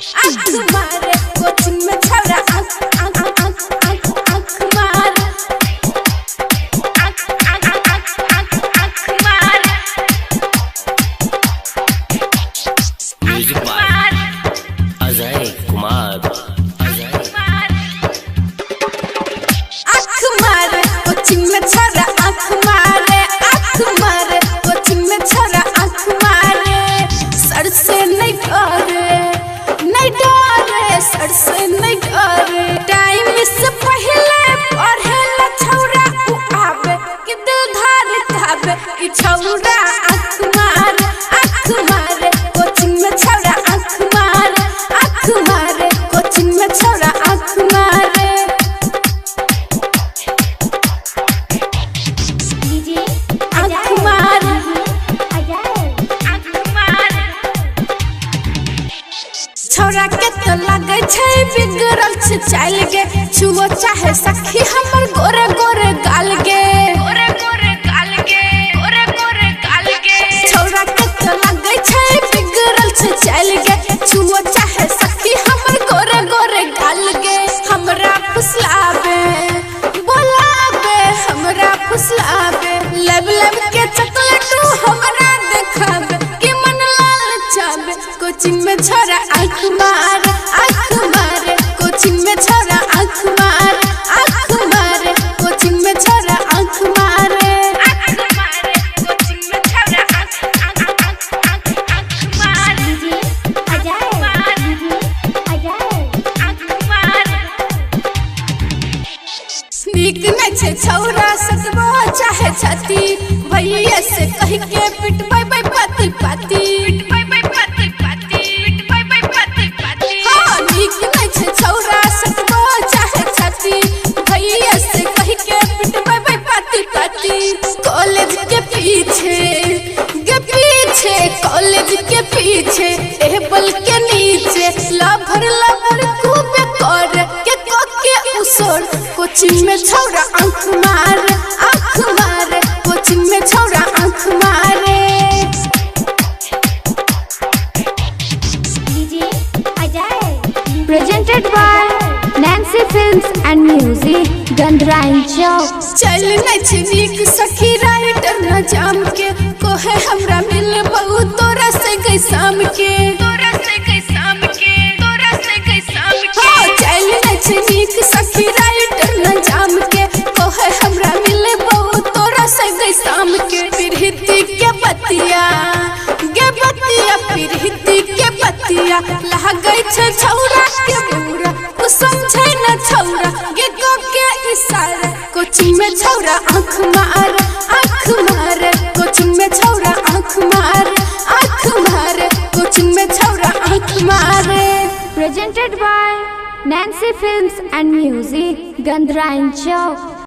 आँख मारे कोचिंग में छौरा छौरा के तो लगे छै बिगड़ल छै चाल गे छुओ चाहे सखी हमर गोरे गोरे गाल गे गोरे गोरे गाल गे गोरे गोरे गाल गे छौरा के तो लगे छै बिगड़ल छै चाल गे छुओ चाहे सखी हमर गोरे गोरे गाल गे हमरा फुसलावे बोलावे हमरा फुसलावे लब लब के चॉकलेट हमरा देखावे कि मन लालचावे कोचिंग में छौरा आँख मारे कोचिंग में छौरा आँख मारे कोचिंग में छौरा आँख मारे कोचिंग में छौरा नीक नहीं छै छौरा सतबो चाहे छती भैया से कह के पिटबै पाती पाती कॉलेज के पीछे टेबल के नीचे लभर खूब कर के उसर कोचिंग में छौरा आँख मारे कोचिंग में छौरा आँख मारे presented by Nancy Films and Music गंधराइन चौक चल नहीं नीक सखी राइटर न जाम के कोहे हमरा मिल बहु तोरा से गई शाम के तोरा से गई शाम के तोरा से गई शाम के चल नहीं नीक सखी राइटर न जाम के कोहे हमरा मिल बहु तोरा से गई शाम के प्रीति के पतिया गे पतिया प्रीति के पतिया लह गई छै छौरा के बुरा तू समझे न छौरा गे को के इशारा कोचिंग में छौरा आँख मारे कोचिंग में छौरा आँख मारे कोचिंग में छौरा आँख मारे presented by Nancy Films and Music गंधराइन Chowk.